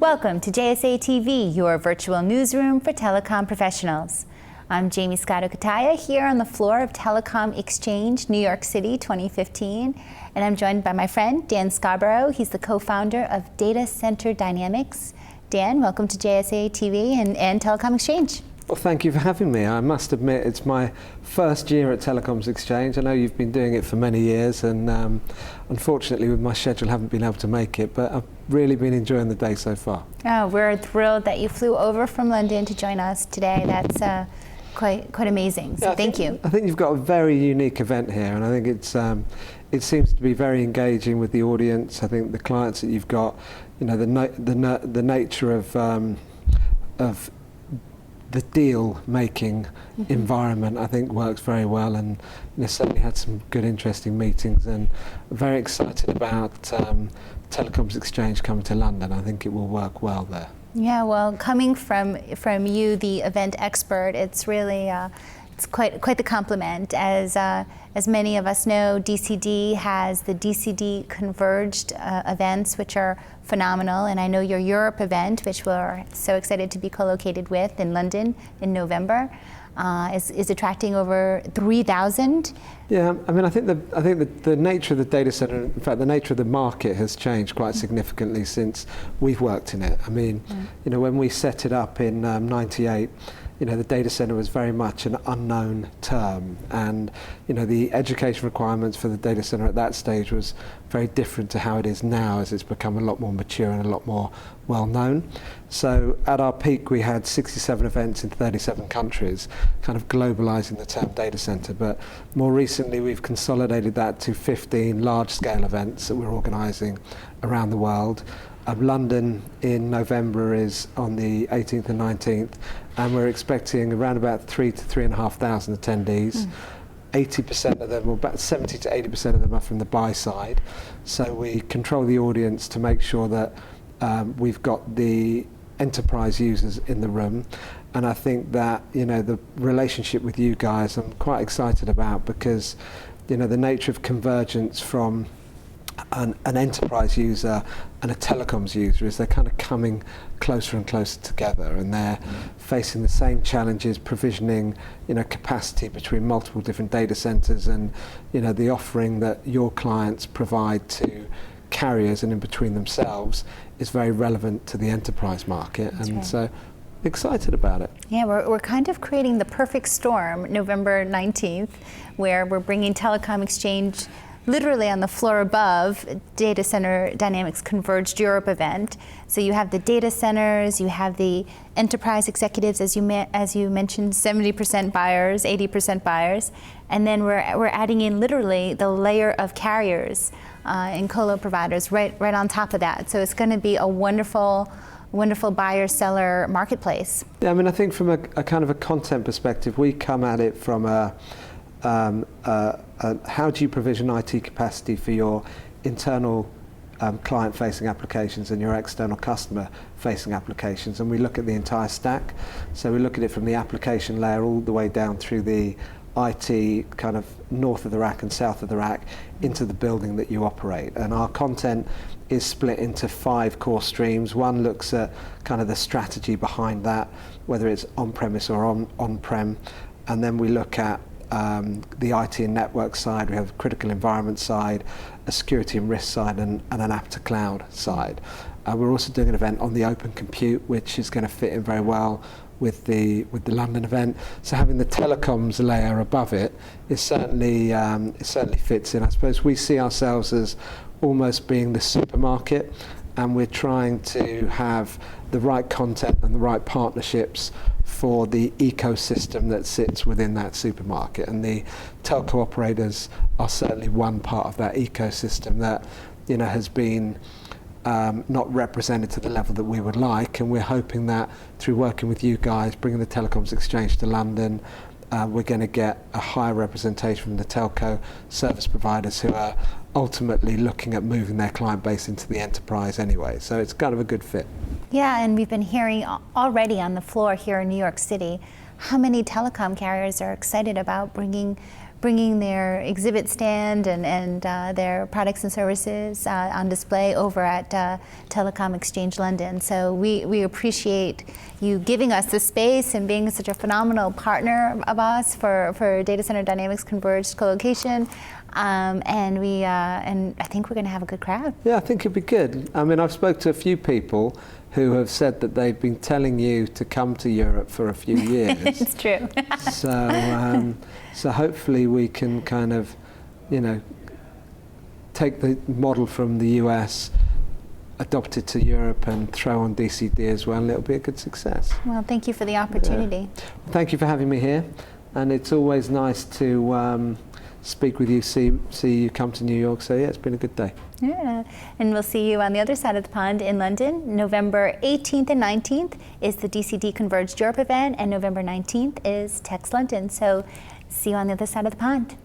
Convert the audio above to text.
Welcome to JSA TV, your virtual newsroom for telecom professionals. I'm Jamie Scotto-Kataya here on the floor of Telecom Exchange, New York City 2015, and I'm joined by my friend Dan Scarbrough. He's the co-founder of DataCenterDynamics. Dan, welcome to JSA TV and Telecom Exchange. Well, thank you for having me. I must admit it's my first year at Telecoms Exchange. I know you've been doing it for many years, and unfortunately with my schedule I haven't been able to make it, but I've really been enjoying the day so far. Oh, we're thrilled that you flew over from London to join us today. That's quite amazing, so thank you. I think you've got a very unique event here, and I think it seems to be very engaging with the audience. I think the clients that you've got, you know, the nature of the deal-making environment, I think, works very well, and certainly had some good, interesting meetings, and very excited about Telecoms Exchange coming to London. I think it will work well there. Yeah, well, coming from you, the event expert, it's really it's quite the compliment. As many of us know, DCD has the DCD Converged events, which are phenomenal, and I know your Europe event, which we're so excited to be co-located with in London in November, is attracting over 3,000. Yeah, I mean, I think the nature of the data center, in fact, the nature of the market has changed quite significantly since we've worked in it. I mean, you know, when we set it up in '98. You know, the data center was very much an unknown term, and you know, the education requirements for the data center at that stage was very different to how it is now, as it's become a lot more mature and a lot more well known. So at our peak we had 67 events in 37 countries, kind of globalizing the term data center, but more recently we've consolidated that to 15 large scale events that we're organizing around the world. London in November is on the 18th and 19th, and we're expecting around about 3,000 to 3,500 attendees. 80% of them, or about 70 to 80% of them, are from the buy side. So we control the audience to make sure that we've got the enterprise users in the room. And I think that, you know, the relationship with you guys I'm quite excited about, because, you know, the nature of convergence from an enterprise user and a telecoms user is they're kind of coming closer and closer together, and they're facing the same challenges, provisioning, you know, capacity between multiple different data centers, and you know, the offering that your clients provide to carriers and in between themselves is very relevant to the enterprise market. That's right. So excited about it. Yeah, we're kind of creating the perfect storm November 19th, where we're bringing Telecom Exchange literally on the floor above DataCenterDynamics Converged Europe event. So you have the data centers, you have the enterprise executives, as you mentioned, 70% buyers, 80% buyers, and then we're adding in literally the layer of carriers and colo providers right on top of that. So it's going to be a wonderful buyer-seller marketplace. Yeah, I mean, I think from a kind of a content perspective, we come at it from how do you provision IT capacity for your internal client-facing applications and your external customer-facing applications, and we look at the entire stack. So we look at it from the application layer all the way down through the IT kind of north of the rack and south of the rack into the building that you operate. And our content is split into 5 core streams. One looks at kind of the strategy behind that, whether it's on-premise or on-prem, and then we look at the IT and network side. We have a critical environment side, a security and risk side, and an app to cloud side. We're also doing an event on the open compute, which is going to fit in very well with the London event. So having the telecoms layer above it certainly fits in. I suppose we see ourselves as almost being the supermarket, and we're trying to have the right content and the right partnerships for the ecosystem that sits within that supermarket, and the telco operators are certainly one part of that ecosystem that, you know, has been not represented to the level that we would like, and we're hoping that through working with you guys, bringing the Telecoms Exchange to London, we're going to get a higher representation from the telco service providers who are ultimately looking at moving their client base into the enterprise anyway. So it's kind of a good fit. Yeah, and we've been hearing already on the floor here in New York City how many telecom carriers are excited about bringing bringing their exhibit stand and their products and services on display over at Telecom Exchange London. So we appreciate you giving us the space and being such a phenomenal partner of us for DataCenterDynamics Converged colocation. And I think we're going to have a good crowd. Yeah, I think it'd be good. I mean, I've spoke to a few people who have said that they've been telling you to come to Europe for a few years. It's true. So hopefully we can kind of, take the model from the US, adopt it to Europe and throw on DCD as well, and it'll be a good success. Well, thank you for the opportunity. Yeah. Thank you for having me here, and it's always nice to speak with you, see you come to New York. So yeah, it's been a good day. Yeah, and we'll see you on the other side of the pond in London. November 18th and 19th is the DCD Converged Europe event, and November 19th is Tex London. So see you on the other side of the pond.